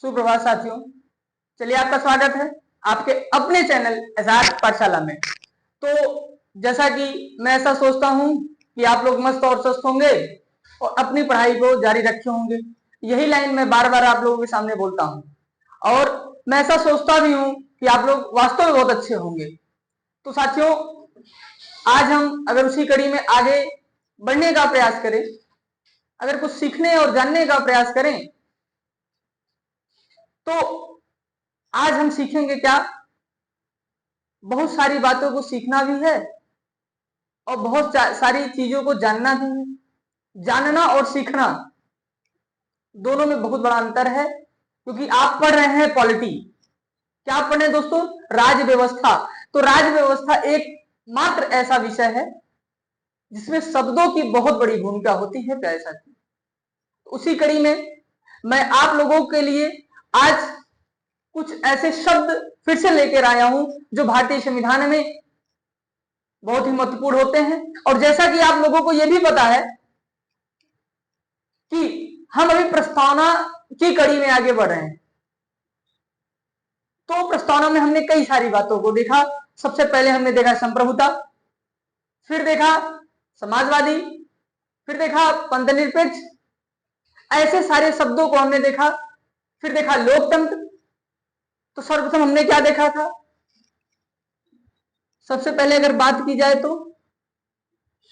सुप्रभात साथियों। चलिए, आपका स्वागत है आपके अपने चैनल एजाज पाठशाला में। तो जैसा कि मैं ऐसा सोचता हूं कि आप लोग मस्त और स्वस्थ होंगे और अपनी पढ़ाई को जारी रखे होंगे। यही लाइन मैं बार बार आप लोगों के सामने बोलता हूं और मैं ऐसा सोचता भी हूं कि आप लोग वास्तव में बहुत अच्छे होंगे। तो साथियों, आज हम अगर उसी कड़ी में आगे बढ़ने का प्रयास करें, अगर कुछ सीखने और जानने का प्रयास करें, तो आज हम सीखेंगे क्या? बहुत सारी बातों को सीखना भी है और बहुत सारी चीजों को जानना भी है। जानना और सीखना दोनों में बहुत बड़ा अंतर है, क्योंकि आप पढ़ रहे हैं पॉलिटी। क्या पढ़ रहे हैं दोस्तों? राज्य व्यवस्था। तो राज्य व्यवस्था एक मात्र ऐसा विषय है जिसमें शब्दों की बहुत बड़ी भूमिका होती है प्यारे साथी। उसी कड़ी में मैं आप लोगों के लिए आज कुछ ऐसे शब्द फिर से लेकर आया हूं जो भारतीय संविधान में बहुत ही महत्वपूर्ण होते हैं। और जैसा कि आप लोगों को यह भी पता है कि हम अभी प्रस्तावना की कड़ी में आगे बढ़ रहे हैं, तो प्रस्तावना में हमने कई सारी बातों को देखा। सबसे पहले हमने देखा संप्रभुता, फिर देखा समाजवादी, फिर देखा पंथनिरपेक्ष, ऐसे सारे शब्दों को हमने देखा। फिर देखा लोकतंत्र। तो सर्वप्रथम हमने क्या देखा था? सबसे पहले अगर बात की जाए तो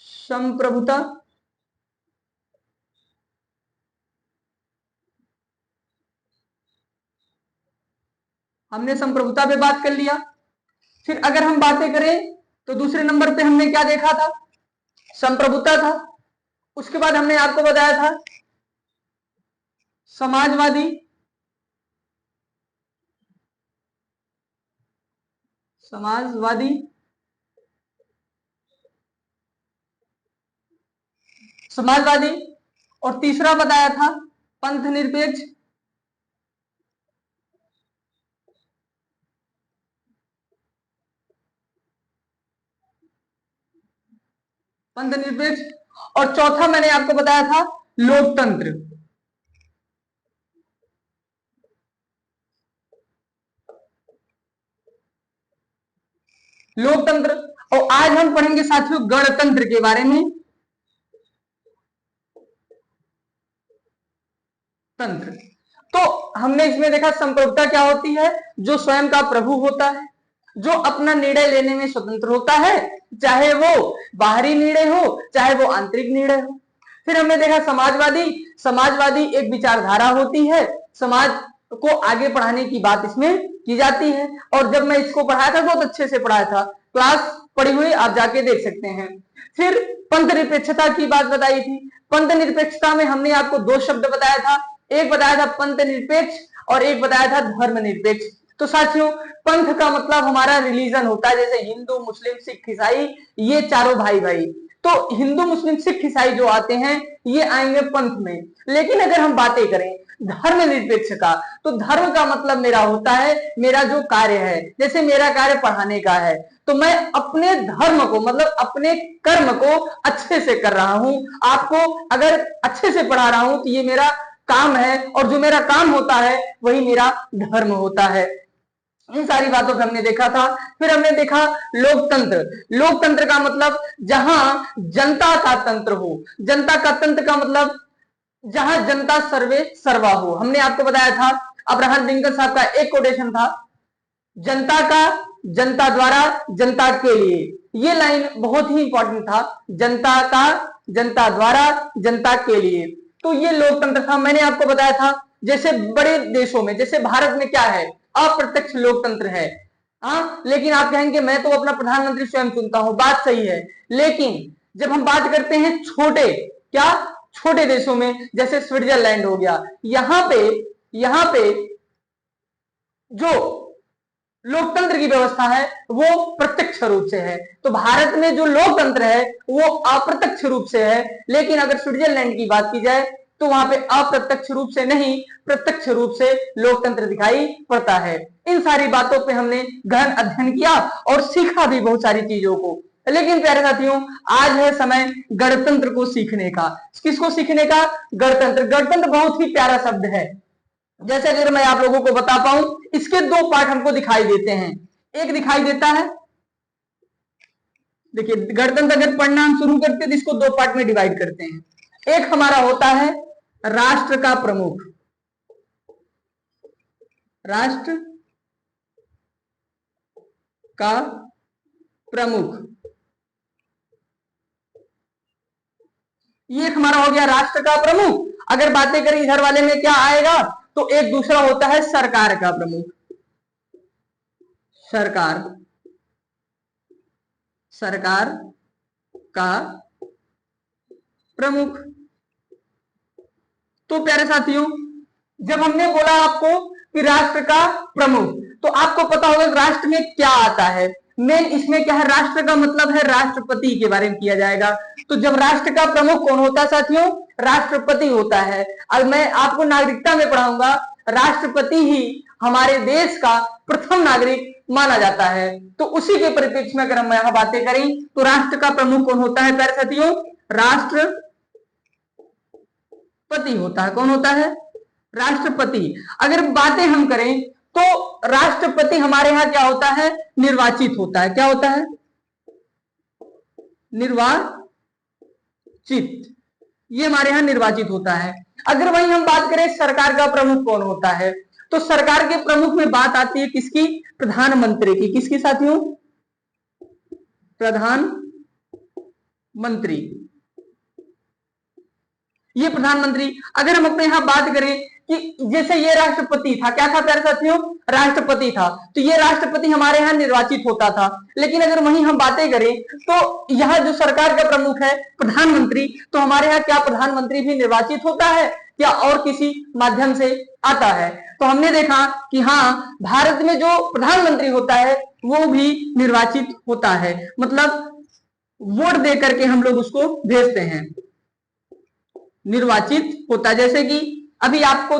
संप्रभुता, हमने संप्रभुता पे बात कर लिया। फिर अगर हम बातें करें तो दूसरे नंबर पे हमने क्या देखा था? संप्रभुता था। उसके बाद हमने आपको बताया था समाजवादी, समाजवादी, समाजवादी, और तीसरा बताया था पंथ निरपेक्ष, पंथ निरपेक्ष, और चौथा मैंने आपको बताया था लोकतंत्र। लोकतंत्र। और आज हम पढ़ेंगे साथियों गणतंत्र के बारे में। तंत्र। तो हमने इसमें देखा संप्रभुता क्या होती है? जो स्वयं का प्रभु होता है, जो अपना निर्णय लेने में स्वतंत्र होता है, चाहे वो बाहरी निर्णय हो चाहे वो आंतरिक निर्णय हो। फिर हमने देखा समाजवादी। समाजवादी एक विचारधारा होती है, समाज को आगे बढ़ाने की बात इसमें की जाती है। और जब मैं इसको पढ़ाया था बहुत अच्छे से पढ़ाया था, क्लास पढ़ी हुई आप जाके देख सकते हैं। फिर पंथ निरपेक्षता की बात बताई थी। पंथ निरपेक्षता में हमने आपको दो शब्द बताया था, एक बताया था पंथ निरपेक्ष और एक बताया था धर्म निरपेक्ष। तो साथियों, पंथ का मतलब हमारा रिलीजन होता है, जैसे हिंदू, मुस्लिम, सिख, ईसाई, ये चारों भाई भाई। तो हिंदू, मुस्लिम, सिख, ईसाई जो आते हैं ये आएंगे पंथ में। लेकिन अगर हम बातें करें धर्म निरपेक्ष का, तो धर्म का मतलब मेरा होता है मेरा जो कार्य है। जैसे मेरा कार्य पढ़ाने का है, तो मैं अपने धर्म को मतलब अपने कर्म को अच्छे से कर रहा हूं। आपको अगर अच्छे से पढ़ा रहा हूं तो ये मेरा काम है, और जो मेरा काम होता है वही मेरा धर्म होता है। इन सारी बातों को हमने देखा था। फिर हमने देखा लोकतंत्र। लोकतंत्र का मतलब जहां जनता का तंत्र हो। जनता का तंत्र का मतलब जहां जनता सर्वे सर्वा हो। हमने आपको बताया था, अब्राहम लिंकन साहब का एक कोटेशन था, जनता का, जनता द्वारा, जनता के लिए। ये लाइन बहुत ही इंपॉर्टेंट था, जनता का, जनता द्वारा, जनता के लिए। तो ये लोकतंत्र था। मैंने आपको बताया था जैसे बड़े देशों में, जैसे भारत में क्या है, अप्रत्यक्ष लोकतंत्र है। हाँ, लेकिन आप कहेंगे मैं तो अपना प्रधानमंत्री स्वयं चुनता हूं, बात सही है। लेकिन जब हम बात करते हैं छोटे, क्या, छोटे देशों में, जैसे स्विट्जरलैंड हो गया, यहां पे जो लोकतंत्र की व्यवस्था है वो प्रत्यक्ष रूप से है। तो भारत में जो लोकतंत्र है वो अप्रत्यक्ष रूप से है। लेकिन अगर स्विट्जरलैंड की बात की जाए तो वहां पे अप्रत्यक्ष रूप से नहीं, प्रत्यक्ष रूप से लोकतंत्र दिखाई पड़ता है। इन सारी बातों पे हमने गहन अध्ययन किया और सीखा भी बहुत सारी चीजों को। लेकिन प्यारे साथियों, आज है समय गणतंत्र को सीखने का। किसको सीखने का? गणतंत्र। गणतंत्र बहुत ही प्यारा शब्द है। जैसे अगर मैं आप लोगों को बता पाऊं, इसके दो पार्ट हमको दिखाई देते हैं। एक दिखाई देता है, देखिए गणतंत्र अगर पढ़ना हम शुरू करते हैं तो इसको दो पार्ट में डिवाइड करते हैं। एक हमारा होता है राष्ट्र का प्रमुख, राष्ट्र का प्रमुख, ये हमारा हो गया राष्ट्र का प्रमुख। अगर बातें करें इधर वाले में क्या आएगा, तो एक दूसरा होता है सरकार का प्रमुख, सरकार, सरकार का प्रमुख। तो प्यारे साथियों, जब हमने बोला आपको कि राष्ट्र का प्रमुख, तो आपको पता होगा राष्ट्र में क्या आता है। मेन इसमें क्या है, राष्ट्र का मतलब है राष्ट्रपति के बारे में किया जाएगा। तो जब राष्ट्र का प्रमुख कौन होता है साथियों, राष्ट्रपति होता है। अब मैं आपको नागरिकता में पढ़ाऊंगा, राष्ट्रपति ही हमारे देश का प्रथम नागरिक माना जाता है। तो उसी के परिप्रेक्ष्य में अगर हम यहां बातें करें तो राष्ट्र का प्रमुख कौन होता है प्यारे साथियों, राष्ट्रपति होता है। कौन होता है, राष्ट्रपति। अगर बातें हम करें तो राष्ट्रपति हमारे यहां क्या होता है, निर्वाचित होता है। क्या होता है, निर्वाचित, ये हमारे यहां निर्वाचित होता है। अगर वहीं हम बात करें सरकार का प्रमुख कौन होता है, तो सरकार के प्रमुख में बात आती है किसकी, प्रधानमंत्री की। किसकी साथियों, प्रधानमंत्री, ये प्रधानमंत्री। अगर हम अपने यहां बात करें कि जैसे ये राष्ट्रपति था, क्या था प्यारे साथियों, राष्ट्रपति था, तो ये राष्ट्रपति हमारे यहाँ निर्वाचित होता था। लेकिन अगर वहीं हम बातें करें तो यहाँ जो सरकार का प्रमुख है प्रधानमंत्री, तो हमारे यहाँ क्या प्रधानमंत्री भी निर्वाचित होता है या और किसी माध्यम से आता है। तो हमने देखा कि हाँ, भारत में जो प्रधानमंत्री होता है वो भी निर्वाचित होता है, मतलब वोट दे करके हम लोग उसको भेजते हैं, निर्वाचित होता है। जैसे कि अभी आपको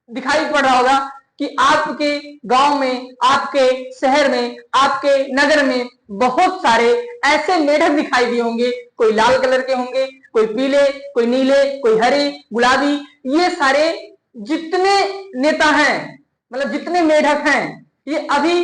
दिखाई पड़ रहा होगा कि आपके गांव में, आपके शहर में, आपके नगर में बहुत सारे ऐसे मेढक दिखाई दिए होंगे। कोई लाल कलर के होंगे, कोई पीले, कोई नीले, कोई हरे, गुलाबी। ये सारे जितने नेता हैं, मतलब जितने मेढक हैं, ये अभी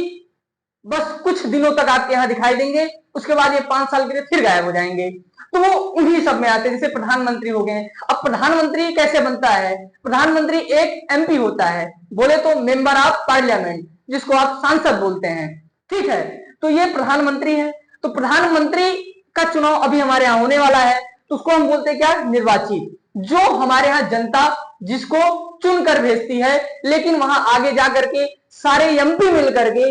बस कुछ दिनों तक आपके यहां दिखाई देंगे, उसके बाद ये 5 साल के लिए फिर गायब हो जाएंगे। तो वो उन्हीं सब में आते हैं, जैसे प्रधानमंत्री हो गए। अब प्रधानमंत्री कैसे बनता है, प्रधानमंत्री एक एमपी होता है, बोले तो मेंबर ऑफ पार्लियामेंट, जिसको आप सांसद बोलते हैं, ठीक है। तो ये प्रधानमंत्री है। तो प्रधानमंत्री का चुनाव अभी हमारे यहाँ होने वाला है, तो उसको हम बोलते हैं क्या, निर्वाचित। जो हमारे यहाँ जनता जिसको चुनकर भेजती है, लेकिन वहां आगे जाकर के सारे एमपी मिल करके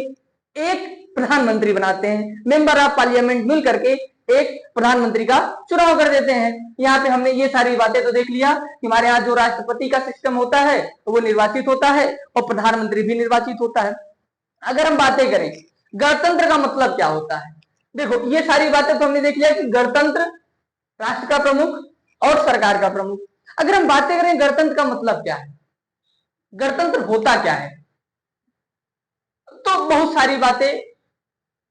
एक प्रधानमंत्री बनाते हैं, मेंबर ऑफ पार्लियामेंट मिल करके एक प्रधानमंत्री का चुनाव कर देते हैं। यहाँ पे हमने ये सारी बातें तो देख लिया कि हमारे यहाँ जो राष्ट्रपति का सिस्टम होता है वो निर्वाचित होता है और प्रधानमंत्री भी निर्वाचित होता है। अगर हम बातें करें गणतंत्र का मतलब क्या होता है, देखो ये सारी बातें तो हमने देख लिया कि गणतंत्र, राष्ट्र का प्रमुख और सरकार का प्रमुख। अगर हम बातें करें गणतंत्र का मतलब क्या है, गणतंत्र होता क्या है, तो बहुत सारी बातें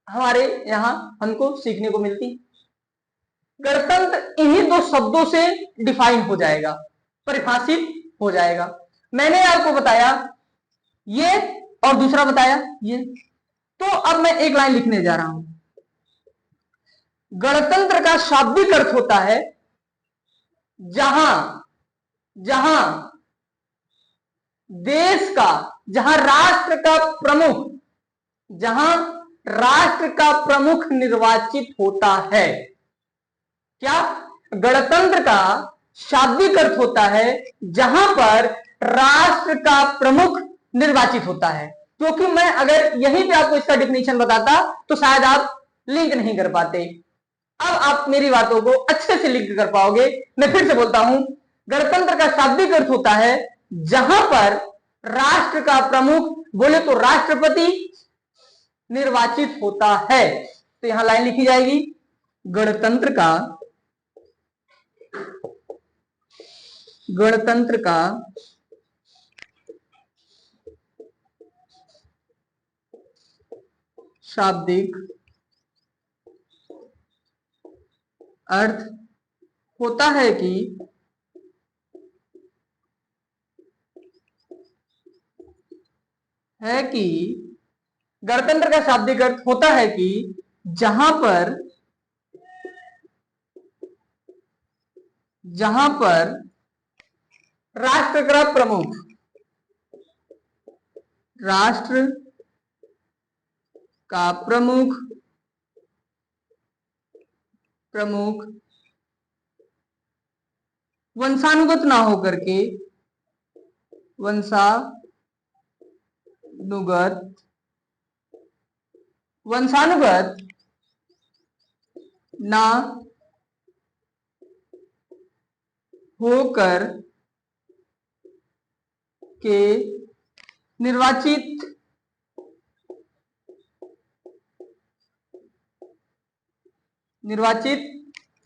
हमारे यहां हमको सीखने को मिलती। गणतंत्र इन्हीं दो शब्दों से डिफाइन हो जाएगा, परिभाषित हो जाएगा। मैंने आपको बताया ये और दूसरा बताया ये। तो अब मैं एक लाइन लिखने जा रहा हूं। गणतंत्र का शाब्दिक अर्थ होता है जहां जहां देश का, जहां राष्ट्र का प्रमुख, जहां राष्ट्र का प्रमुख निर्वाचित होता है। क्या, गणतंत्र का शाब्दिक अर्थ होता है जहां पर राष्ट्र का प्रमुख निर्वाचित होता है। क्योंकि मैं अगर यहीं पे आपको इसका डिफिनेशन बताता तो शायद आप लिंक नहीं कर पाते। अब आप मेरी बातों को अच्छे से लिंक कर पाओगे। मैं फिर से बोलता हूं, गणतंत्र का शाब्दिक अर्थ होता है जहां पर राष्ट्र का प्रमुख, बोले तो राष्ट्रपति, निर्वाचित होता है। तो यहां लाइन लिखी जाएगी, गणतंत्र का शाब्दिक अर्थ होता है कि है कि गणतंत्र का शाब्दिक अर्थ होता है कि जहां पर राष्ट्र का प्रमुख वंशानुगत ना होकर के वंशानुगत ना होकर के निर्वाचित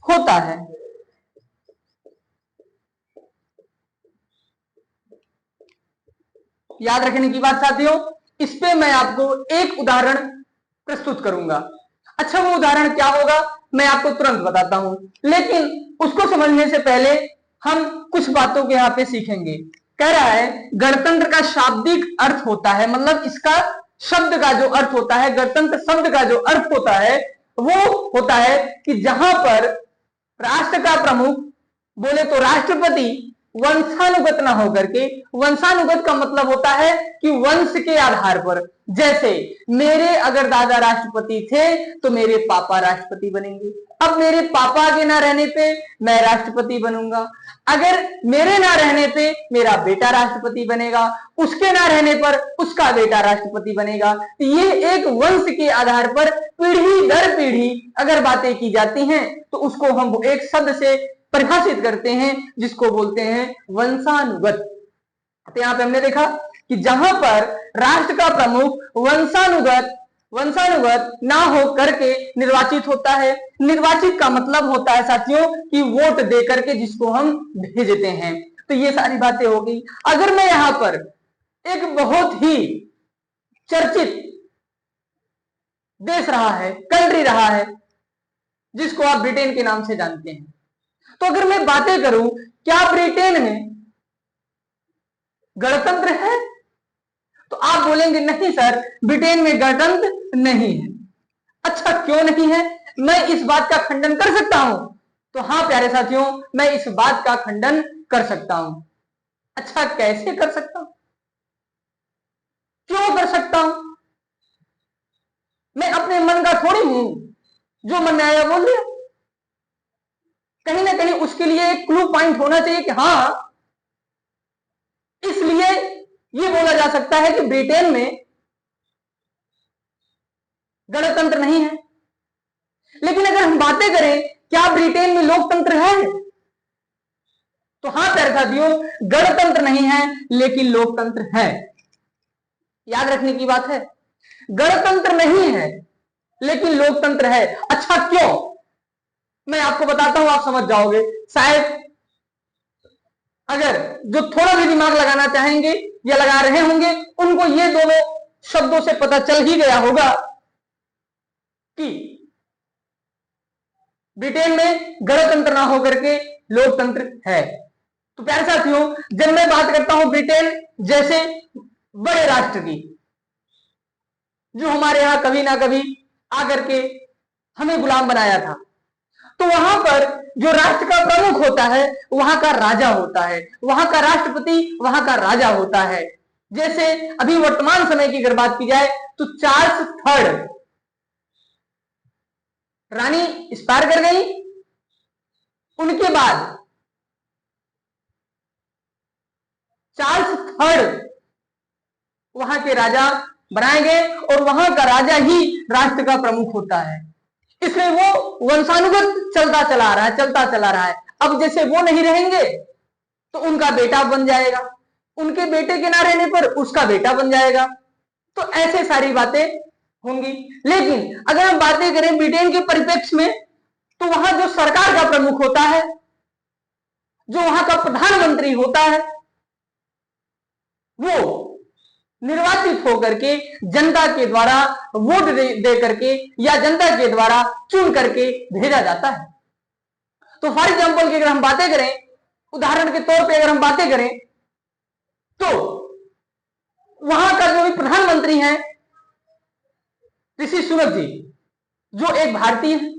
होता है। याद रखने की बात साथियों, इस पे मैं आपको एक उदाहरण प्रस्तुत करूंगा। अच्छा, वो उदाहरण क्या होगा मैं आपको तुरंत बताता हूं, लेकिन उसको समझने से पहले हम कुछ बातों के यहां पे सीखेंगे। कह रहा है गणतंत्र का शाब्दिक अर्थ होता है, मतलब इसका शब्द का जो अर्थ होता है, गणतंत्र शब्द का जो अर्थ होता है वो होता है कि जहां पर राष्ट्र का प्रमुख, बोले तो राष्ट्रपति, वंशानुगत ना होकर के, वंशानुगत का मतलब होता है कि वंश के आधार पर, जैसे मेरे अगर दादा राष्ट्रपति थे तो मेरे पापा राष्ट्रपति बनेंगे, अब मेरे पापा के ना रहने पे मैं राष्ट्रपति बनूंगा, अगर मेरे ना रहने पे मेरा बेटा राष्ट्रपति बनेगा, उसके ना रहने पर उसका बेटा राष्ट्रपति बनेगा। ये एक वंश के आधार पर पीढ़ी दर पीढ़ी अगर बातें की जाती हैं तो उसको हम एक शब्द से परिभाषित करते हैं जिसको बोलते हैं वंशानुगत। तो यहां पे हमने देखा कि जहां पर राष्ट्र का प्रमुख वंशानुगत ना हो करके निर्वाचित होता है। निर्वाचित का मतलब होता है साथियों कि वोट दे करके जिसको हम भेजते हैं। तो ये सारी बातें हो गई। अगर मैं यहां पर एक बहुत ही चर्चित देश रहा है, कंट्री रहा है, जिसको आप ब्रिटेन के नाम से जानते हैं, तो अगर मैं बातें करूं क्या ब्रिटेन में गणतंत्र है, तो आप बोलेंगे नहीं सर, ब्रिटेन में गणतंत्र नहीं है। अच्छा, क्यों नहीं है? मैं इस बात का खंडन कर सकता हूं। तो हां प्यारे साथियों, मैं इस बात का खंडन कर सकता हूं। अच्छा, कैसे कर सकता हूं, क्यों कर सकता हूं? मैं अपने मन का थोड़ी हूं, जो मन में आया बोल दिया। कहीं ना कहीं उसके लिए एक क्लू पॉइंट होना चाहिए कि हां, इसलिए यह बोला जा सकता है कि ब्रिटेन में गणतंत्र नहीं है। लेकिन अगर हम बातें करें क्या ब्रिटेन में लोकतंत्र है, तो हां प्यारे साथियों, गणतंत्र नहीं है लेकिन लोकतंत्र है। याद रखने की बात है, गणतंत्र नहीं है लेकिन लोकतंत्र है। अच्छा, क्यों? मैं आपको बताता हूं, आप समझ जाओगे। शायद अगर जो थोड़ा भी दिमाग लगाना चाहेंगे या लगा रहे होंगे, उनको ये दोनों शब्दों से पता चल ही गया होगा कि ब्रिटेन में गणतंत्र ना होकर के लोकतंत्र है। तो प्यारे साथियों, जब मैं बात करता हूं ब्रिटेन जैसे बड़े राष्ट्र की, जो हमारे यहां कभी ना कभी आकर के हमें गुलाम बनाया था, तो वहां पर जो राष्ट्र का प्रमुख होता है वहां का राजा होता है, वहां का राष्ट्रपति वहां का राजा होता है। जैसे अभी वर्तमान समय की अगर बात की जाए तो चार्ल्स थर्ड, रानी एक्सपायर कर गई, उनके बाद चार्ल्स थर्ड वहां के राजा बनाए गए और वहां का राजा ही राष्ट्र का प्रमुख होता है। इसलिए वो वंशानुगत चलता चला रहा है। अब जैसे वो नहीं रहेंगे तो उनका बेटा बन जाएगा, उनके बेटे के ना रहने पर उसका बेटा बन जाएगा। तो ऐसे सारी बातें होंगी। लेकिन अगर हम बातें करें ब्रिटेन के परिप्रेक्ष्य में, तो वहां जो सरकार का प्रमुख होता है, जो वहां का प्रधानमंत्री होता है, वो निर्वाचित होकर के जनता के द्वारा वोट दे करके या जनता के द्वारा चुन करके भेजा जाता है। तो फॉर एग्जाम्पल की अगर हम बातें करें, उदाहरण के तौर पे अगर हम बातें करें, तो वहां का जो भी प्रधानमंत्री है ऋषि सुनक जी, जो एक भारतीय है,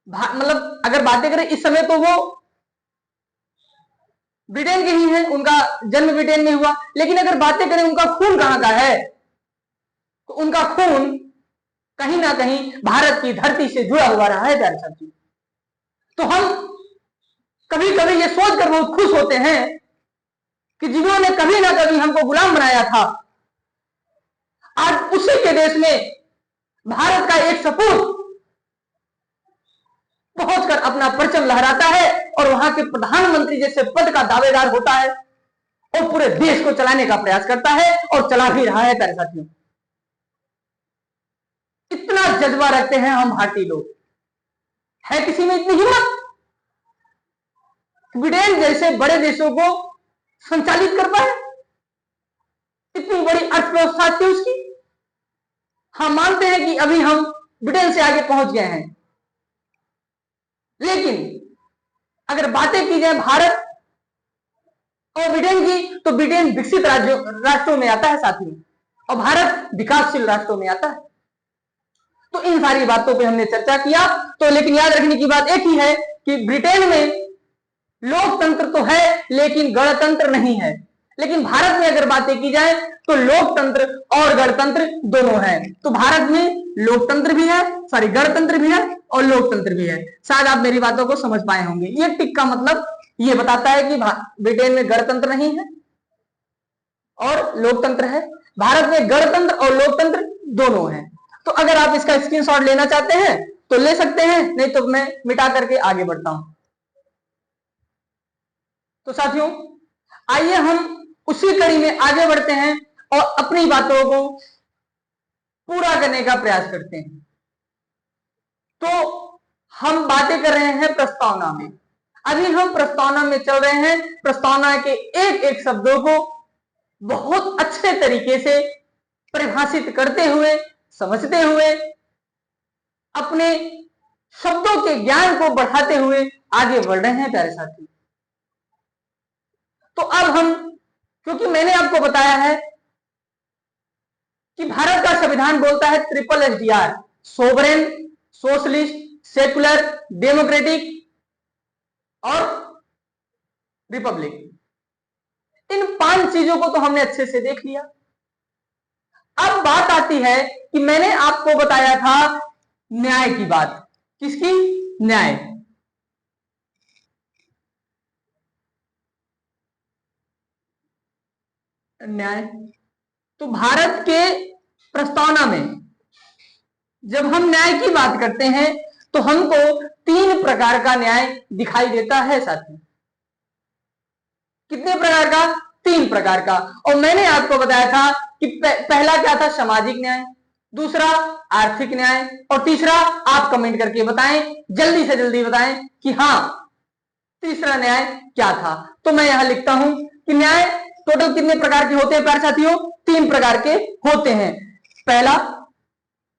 मतलब अगर बातें करें इस समय तो वो ब्रिटेन के ही हैं, उनका जन्म ब्रिटेन में हुआ, लेकिन अगर बातें करें उनका खून कहां का है, तो उनका खून कहीं ना कहीं भारत की धरती से जुड़ा हुआ रहा है प्यारे साथियों। तो हम कभी कभी ये सोचकर बहुत खुश होते हैं कि जिन्होंने कभी ना कभी हमको गुलाम बनाया था, आज उसी के देश में भारत का एक सपूत पहुंचकर अपना परचम लहराता है और वहां के प्रधानमंत्री जैसे पद का दावेदार होता है और पूरे देश को चलाने का प्रयास करता है और चला भी रहा है प्यारे साथियों। इतना जज्बा रखते हैं हम भारतीय लोग, है किसी में इतनी हिम्मत ब्रिटेन जैसे बड़े देशों को संचालित कर पाए? इतनी बड़ी अर्थव्यवस्था थी उसकी। हम मानते हैं कि अभी हम ब्रिटेन से आगे पहुंच गए हैं, लेकिन अगर बातें की जाए भारत और ब्रिटेन की, तो ब्रिटेन विकसित राष्ट्रों में आता है साथियों, और भारत विकासशील राष्ट्रों में आता है। तो इन सारी बातों पे हमने चर्चा किया। तो लेकिन याद रखने की बात एक ही है कि ब्रिटेन में लोकतंत्र तो है लेकिन गणतंत्र नहीं है, लेकिन भारत में अगर बातें की जाए तो लोकतंत्र और गणतंत्र दोनों है। तो भारत में लोकतंत्र भी है, सॉरी गणतंत्र भी है और लोकतंत्र भी है। शायद आप मेरी बातों को समझ पाए होंगे। ये टिक का मतलब ये बताता है कि ब्रिटेन में गणतंत्र नहीं है और लोकतंत्र है, भारत में गणतंत्र और लोकतंत्र दोनों है। तो अगर आप इसका स्क्रीनशॉट लेना चाहते हैं तो ले सकते हैं, नहीं तो मैं मिटा करके आगे बढ़ता हूं। तो साथियों आइए हम उसी कड़ी में आगे बढ़ते हैं और अपनी बातों को पूरा करने का प्रयास करते हैं। तो हम बातें कर रहे हैं प्रस्तावना में, अभी हम प्रस्तावना में चल रहे हैं। प्रस्तावना के एक एक शब्दों को बहुत अच्छे तरीके से परिभाषित करते हुए, समझते हुए, अपने शब्दों के ज्ञान को बढ़ाते हुए आगे बढ़ रहे हैं प्यारे साथी। तो अब हम, क्योंकि मैंने आपको बताया है कि भारत का संविधान बोलता है triple SDR, sovereign, socialist, secular, democratic और रिपब्लिक। इन 5 चीजों को तो हमने अच्छे से देख लिया। अब बात आती है कि मैंने आपको बताया था न्याय की बात। किसकी? न्याय। न्याय तो भारत के प्रस्तावना में जब हम न्याय की बात करते हैं तो हमको 3 प्रकार का न्याय दिखाई देता है साथी। कितने प्रकार का? 3 प्रकार का। और मैंने आपको बताया था कि पहला क्या था? सामाजिक न्याय, दूसरा आर्थिक न्याय और तीसरा, आप कमेंट करके बताएं, जल्दी से जल्दी बताएं कि हाँ तीसरा न्याय क्या था। तो मैं यहां लिखता हूं कि न्याय टोटल कितने प्रकार के होते हैं प्यारे साथियों? 3 प्रकार के होते हैं। पहला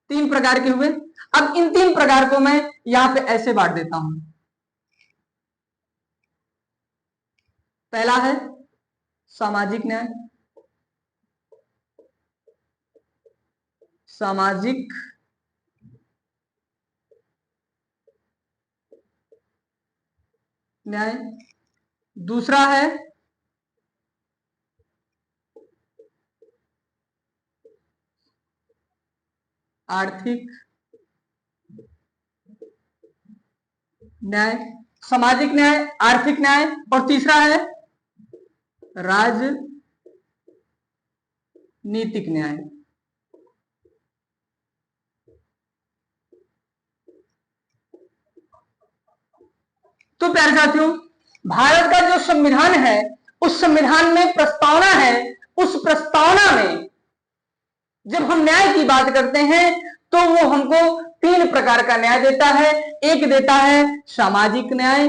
3 प्रकार के हुए। अब इन 3 प्रकार को मैं यहां पे ऐसे बांट देता हूं। पहला है सामाजिक न्याय, सामाजिक न्याय। दूसरा है आर्थिक न्याय, सामाजिक न्याय, आर्थिक न्याय और तीसरा है राजनीतिक न्याय। तो प्यारे साथियों भारत का जो संविधान है उस संविधान में प्रस्तावना है, उस प्रस्तावना में जब हम न्याय की बात करते हैं तो वो हमको 3 प्रकार का न्याय देता है। एक देता है सामाजिक न्याय,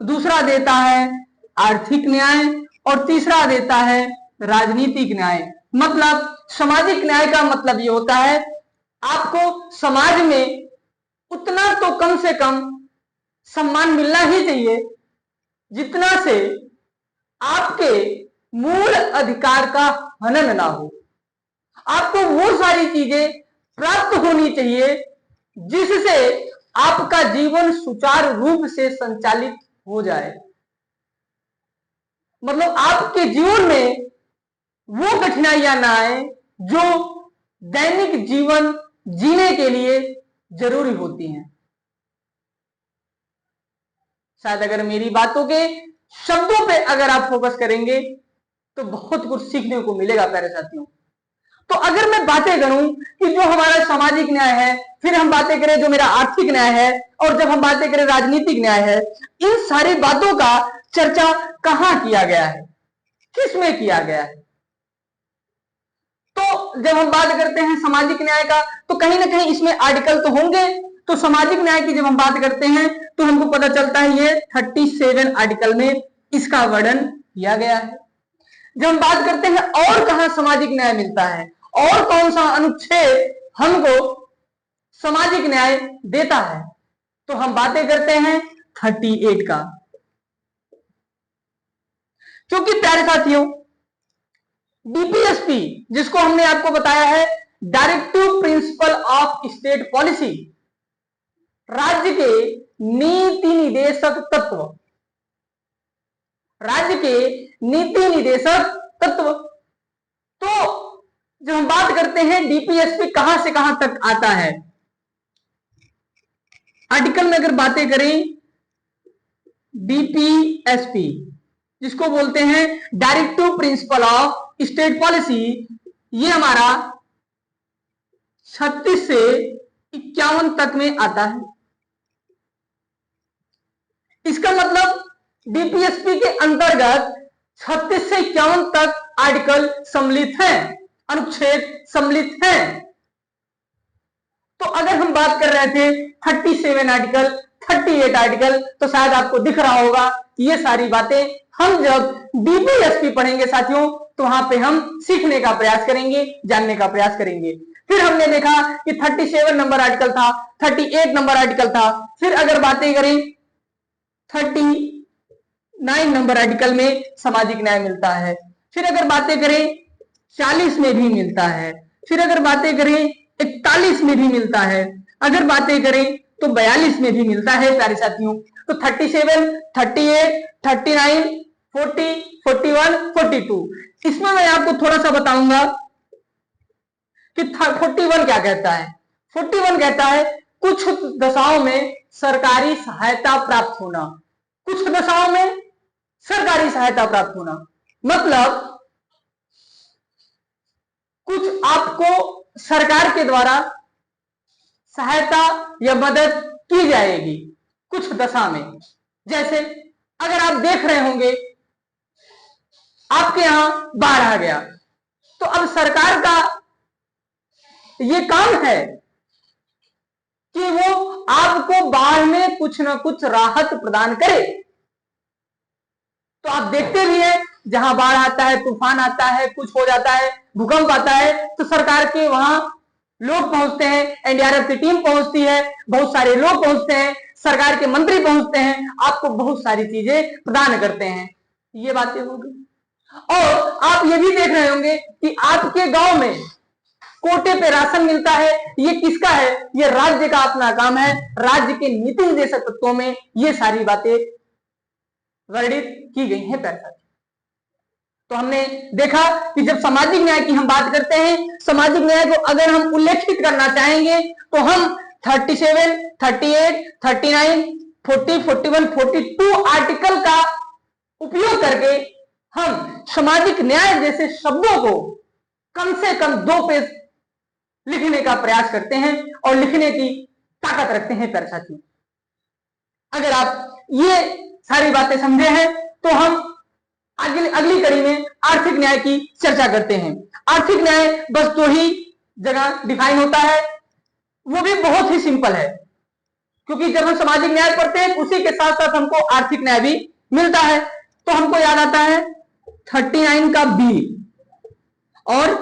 दूसरा देता है आर्थिक न्याय और तीसरा देता है राजनीतिक न्याय। मतलब सामाजिक न्याय का मतलब ये होता है आपको समाज में उतना तो कम से कम सम्मान मिलना ही चाहिए जितना से आपके मूल अधिकार का हनन ना हो। आपको वो सारी चीजें प्राप्त होनी चाहिए जिससे आपका जीवन सुचारू रूप से संचालित हो जाए। मतलब आपके जीवन में वो कठिनाइयां ना आए जो दैनिक जीवन जीने के लिए जरूरी होती हैं। शायद अगर मेरी बातों के शब्दों पे अगर आप फोकस करेंगे तो बहुत कुछ सीखने को मिलेगा प्यारे साथियों। तो अगर मैं बातें करूं कि जो हमारा सामाजिक न्याय है, फिर हम बातें करें जो मेरा आर्थिक न्याय है, और जब हम बातें करें राजनीतिक न्याय है, इन सारी बातों का चर्चा कहां किया गया है, किस में किया गया है? तो जब हम बात करते हैं सामाजिक न्याय का तो कहीं ना कहीं इसमें आर्टिकल तो होंगे। तो सामाजिक न्याय की जब हम बात करते हैं तो हमको पता चलता है ये 37 आर्टिकल में इसका वर्णन किया गया है। जब हम बात करते हैं और कहां सामाजिक न्याय मिलता है और कौन सा अनुच्छेद हमको सामाजिक न्याय देता है, तो हम बातें करते हैं 38 का। क्योंकि प्यारे साथियों डीपीएसपी जिसको हमने आपको बताया है directive principle of state policy, राज्य के नीति निदेशक तत्व, राज्य के नीति निदेशक तत्व। तो जब हम बात करते हैं डीपीएसपी कहां से कहां तक आता है, आर्टिकल में अगर बातें करें डीपीएसपी जिसको बोलते हैं directive principle of state policy, ये हमारा 36 से 51 तक में आता है। इसका मतलब डीपीएसपी के अंतर्गत 36 से 51 तक आर्टिकल सम्मिलित हैं, अनुच्छेद सम्मिलित हैं। तो अगर हम बात कर रहे थे 37 आर्टिकल, 38 आर्टिकल, तो शायद आपको दिख रहा होगा कि ये सारी बातें हम जब डीपीएसपी पढ़ेंगे साथियों तो वहां पे हम सीखने का प्रयास करेंगे, जानने का प्रयास करेंगे। फिर हमने देखा कि 37 नंबर आर्टिकल था, 38 नंबर आर्टिकल था। फिर अगर बातें करें 39 नंबर आर्टिकल में सामाजिक न्याय मिलता है। फिर अगर बातें करें 40 में भी मिलता है। फिर अगर बातें करें 41 में भी मिलता है। अगर बातें करें तो 42 में भी मिलता है प्यारे साथियों। तो 37, 38, 39, 40, 41, 42, इसमें मैं आपको थोड़ा सा बताऊंगा कि 41 क्या कहता है। 41 कहता है कुछ दशाओं में सरकारी सहायता प्राप्त होना, कुछ दशाओं में सरकारी सहायता प्राप्त होना, मतलब कुछ आपको सरकार के द्वारा सहायता या मदद की जाएगी कुछ दशा में। जैसे अगर आप देख रहे होंगे आपके यहां बाढ़ आ गया, तो अब सरकार का यह काम है कि वो आपको बाढ़ में कुछ ना कुछ राहत प्रदान करे। तो आप देखते भी हैं जहां बाढ़ आता है, तूफान आता है, कुछ हो जाता है, भूकंप आता है, तो सरकार के वहां लोग पहुंचते हैं, एनडीआरएफ की टीम पहुंचती है, बहुत सारे लोग पहुंचते हैं, सरकार के मंत्री पहुंचते हैं, आपको बहुत सारी चीजें प्रदान करते हैं। ये बातें होगी। और आप ये भी देख रहे होंगे कि आपके गांव में कोटे पे राशन मिलता है। ये किसका है? ये राज्य का अपना काम है। राज्य के नीति निर्देशक तत्वों में ये सारी बातें वर्णित की गई हैं प्यारे साथियों। तो हमने देखा कि जब सामाजिक न्याय की हम बात करते हैं, सामाजिक न्याय को अगर हम उल्लेखित करना चाहेंगे तो हम 37, 38, 39, 40, 41, 42 आर्टिकल का उपयोग करके हम सामाजिक न्याय जैसे शब्दों को कम से कम 2 पेज लिखने का प्रयास करते हैं और लिखने की ताकत रखते हैं प्यारे साथियों। अगर आप ये सारी बातें समझे हैं तो हम अगली कड़ी में आर्थिक न्याय की चर्चा करते हैं। आर्थिक न्याय बस 2 ही जगह डिफाइन होता है, वो भी बहुत ही सिंपल है, क्योंकि जब हम सामाजिक न्याय पढ़ते हैं उसी के साथ साथ हमको आर्थिक न्याय भी मिलता है। तो हमको याद आता है 39 का बी और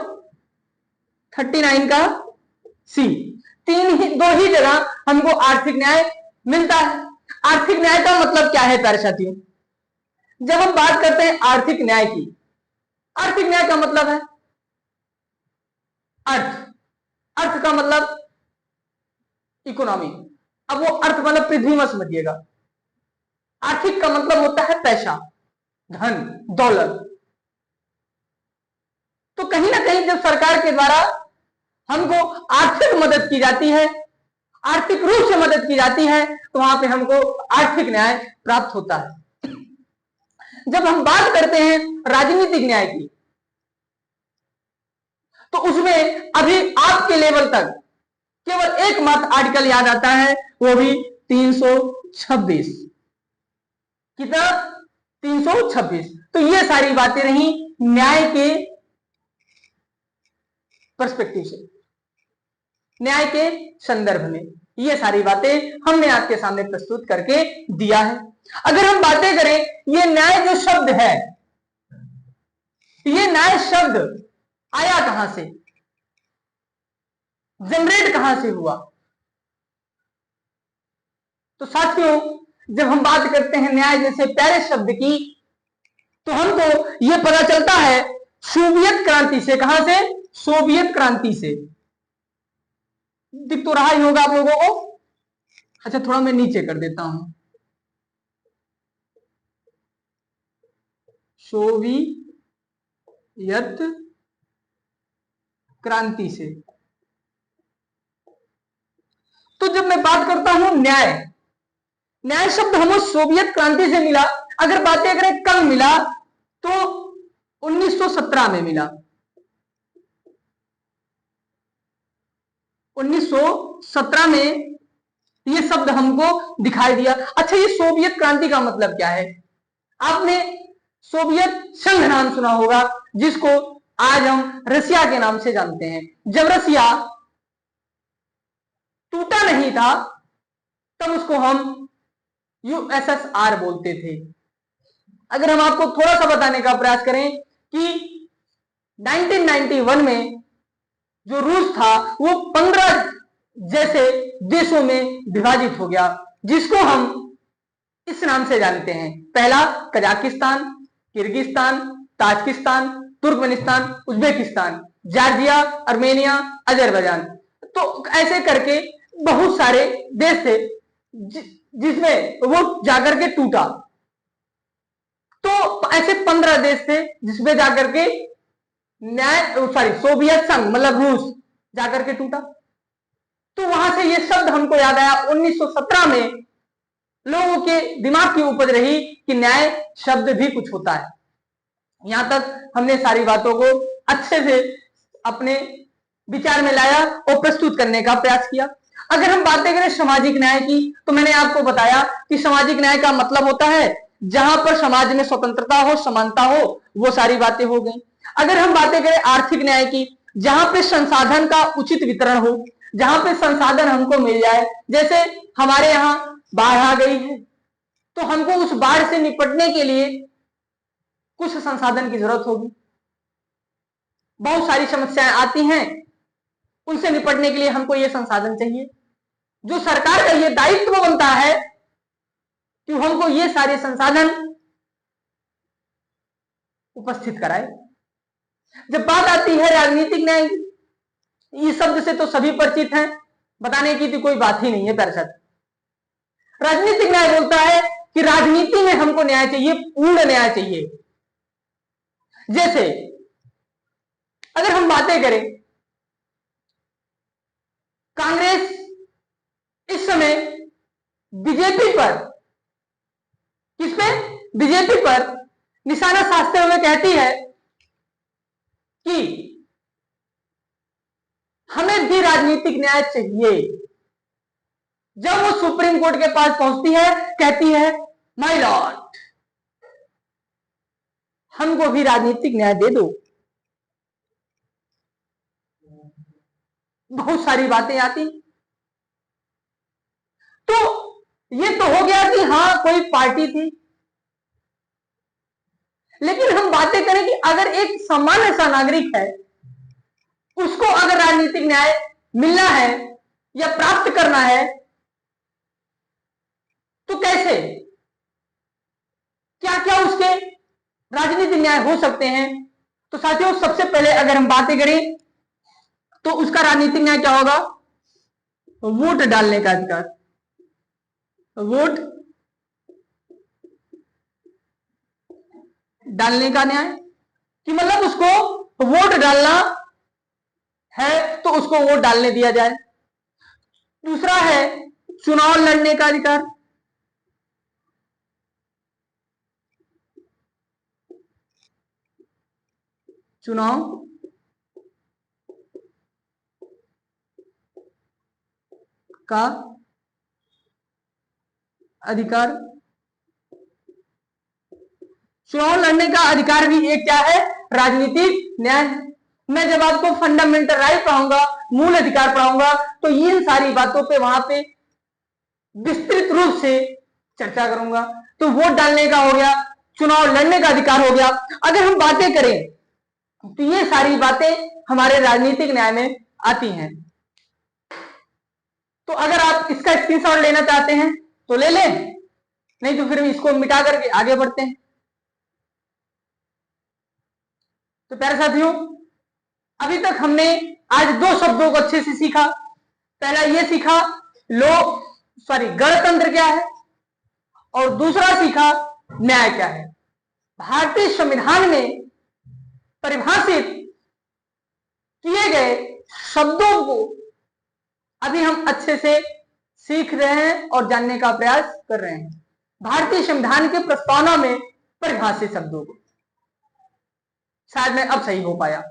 39 का सी, 2 ही जगह हमको आर्थिक न्याय मिलता है। आर्थिक न्याय का मतलब क्या है प्यारे साथियों? जब हम बात करते हैं आर्थिक न्याय की आर्थिक न्याय का मतलब है अर्थ, अर्थ का मतलब इकोनॉमी। अब वो अर्थ मतलब पृथ्वी मत समझिएगा। आर्थिक का मतलब होता है पैसा, धन, दौलत। तो कहीं ना कहीं जब सरकार के द्वारा हमको आर्थिक मदद की जाती है, आर्थिक रूप से मदद की जाती है, तो वहां पे हमको आर्थिक न्याय प्राप्त होता है। जब हम बात करते हैं राजनीतिक न्याय की, तो उसमें अभी आपके लेवल तक केवल एकमात्र आर्टिकल याद आता है, वो भी 326। कितना? 326। तो ये सारी बातें रही न्याय के पर्सपेक्टिव से, न्याय के संदर्भ में। ये सारी बातें हमने आपके सामने प्रस्तुत करके दिया है। अगर हम बातें करें, ये न्याय जो शब्द है, ये न्याय शब्द आया कहां से, जनरेट कहां से हुआ? तो साथियों, जब हम बात करते हैं न्याय जैसे प्यारे शब्द की, तो हमको यह पता चलता है सोवियत क्रांति से। कहां से? सोवियत क्रांति से। दिख तो रहा ही होगा आप लोगों को। अच्छा, थोड़ा मैं नीचे कर देता हूं। सोवियत क्रांति से। तो जब मैं बात करता हूं न्याय, न्याय शब्द हमें सोवियत क्रांति से मिला। अगर बातें करें कब मिला, तो 1917 में मिला। 1917 में ये शब्द हमको दिखाई दिया। अच्छा, ये सोवियत क्रांति का मतलब क्या है? आपने सोवियत संघ नाम सुना होगा, जिसको आज हम रसिया के नाम से जानते हैं। जब रसिया टूटा नहीं था, तब उसको हम यूएसएसआर बोलते थे। अगर हम आपको थोड़ा सा बताने का प्रयास करें कि 1991 में जो रूस था, वो 15 जैसे देशों में विभाजित हो गया, जिसको हम इस नाम से जानते हैं। पहला Kazakhstan, Kyrgyzstan, Tajikistan, Turkmenistan, Uzbekistan, Georgia, Armenia, Azerbaijan. तो ऐसे करके बहुत सारे देश थे जिसमें वो जाकर के टूटा। तो ऐसे 15 देश थे जिसमें जाकर के सोवियत संघ मतलब रूस जाकर के टूटा। तो वहां से ये शब्द हमको याद आया। 1917 में लोगों के दिमाग की उपज रही कि न्याय शब्द भी कुछ होता है। यहां तक हमने सारी बातों को अच्छे से अपने विचार में लाया और प्रस्तुत करने का प्रयास किया। अगर हम बातें करें सामाजिक न्याय की, तो मैंने आपको बताया कि सामाजिक न्याय का मतलब होता है जहां पर समाज में स्वतंत्रता हो, समानता हो, वो सारी बातें हो गई। अगर हम बातें करें आर्थिक न्याय की, जहां पे संसाधन का उचित वितरण हो, जहां पे संसाधन हमको मिल जाए। जैसे हमारे यहां बाढ़ आ गई है, तो हमको उस बाढ़ से निपटने के लिए कुछ संसाधन की जरूरत होगी। बहुत सारी समस्याएं आती हैं, उनसे निपटने के लिए हमको ये संसाधन चाहिए। जो सरकार का ये दायित्व बनता है कि हमको ये सारे संसाधन उपस्थित कराए। जब बात आती है राजनीतिक न्याय, इस शब्द से तो सभी परिचित हैं, बताने की तो कोई बात ही नहीं है। दरअसल राजनीतिक न्याय बोलता है कि राजनीति में हमको न्याय चाहिए, पूर्ण न्याय चाहिए। जैसे अगर हम बातें करें, कांग्रेस इस समय बीजेपी पर, किस पे? बीजेपी पर निशाना साधते हुए कहती है कि हमें भी राजनीतिक न्याय चाहिए। जब वो सुप्रीम कोर्ट के पास पहुंचती है, कहती है माय लॉर्ड, हमको भी राजनीतिक न्याय दे दो। बहुत सारी बातें आती। तो ये तो हो गया कि हाँ कोई पार्टी थी। लेकिन हम बातें करें कि अगर एक सामान्य सा नागरिक है, उसको अगर राजनीतिक न्याय मिलना है या प्राप्त करना है, तो कैसे, क्या क्या उसके राजनीतिक न्याय हो सकते हैं, तो साथियों सबसे पहले अगर हम बातें करें तो उसका राजनीतिक न्याय क्या होगा? वोट डालने का अधिकार। वोट डालने का न्याय कि मतलब उसको वोट डालना है तो उसको वोट डालने दिया जाए। दूसरा है चुनाव लड़ने का अधिकार। चुनाव का अधिकार। चुनाव लड़ने का अधिकार भी एक क्या है? राजनीतिक न्याय। मैं जब आपको फंडामेंटल राइट पढ़ाऊंगा, मूल अधिकार पढ़ाऊंगा, तो इन सारी बातों पे वहां पे विस्तृत रूप से चर्चा करूंगा। तो वोट डालने का हो गया, चुनाव लड़ने का अधिकार हो गया। अगर हम बातें करें तो ये सारी बातें हमारे राजनीतिक न्याय में आती हैं। तो अगर आप इसका स्क्रीनशॉट लेना चाहते हैं तो ले लें, नहीं तो फिर इसको मिटा करके आगे बढ़ते हैं। तो प्यारे साथियों, अभी तक हमने आज दो शब्दों को अच्छे से सीखा। पहला ये सीखा गणतंत्र क्या है, और दूसरा सीखा न्याय क्या है। भारतीय संविधान में परिभाषित किए गए शब्दों को अभी हम अच्छे से सीख रहे हैं और जानने का प्रयास कर रहे हैं। भारतीय संविधान के प्रस्तावना में परिभाषित शब्दों को, शायद मैं अब सही हो पाया।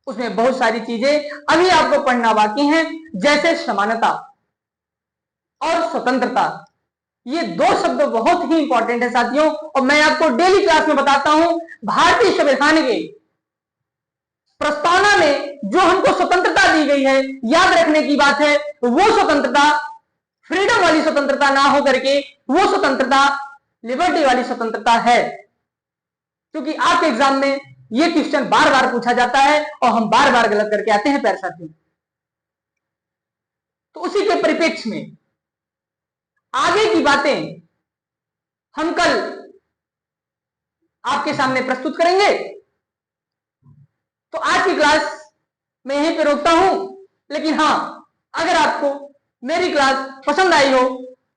उसमें बहुत सारी चीजें अभी आपको पढ़ना बाकी हैं, जैसे समानता और स्वतंत्रता। ये दो शब्द बहुत ही इंपॉर्टेंट है साथियों, और मैं आपको डेली क्लास में बताता हूं। भारतीय संविधान के प्रस्तावना में जो हमको स्वतंत्रता दी गई है, याद रखने की बात है, वो स्वतंत्रता फ्रीडम वाली स्वतंत्रता ना हो करके वो स्वतंत्रता लिबर्टी वाली स्वतंत्रता है। क्योंकि आपके एग्जाम में ये क्वेश्चन बार बार पूछा जाता है और हम बार बार गलत करके आते हैं प्यारे साथियों। तो उसी के परिप्रेक्ष्य में आगे की बातें हम कल आपके सामने प्रस्तुत करेंगे। तो आज की क्लास मैं यहीं पे रोकता हूं, लेकिन हां, अगर आपको मेरी क्लास पसंद आई हो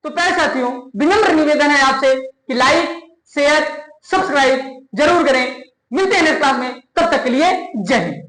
तो प्यारे साथियों विनम्र निवेदन है आपसे कि लाइक, शेयर, सब्सक्राइब जरूर करें। मिलते हैं नेक्स्ट क्लास में, तब तक के लिए जय हिंद।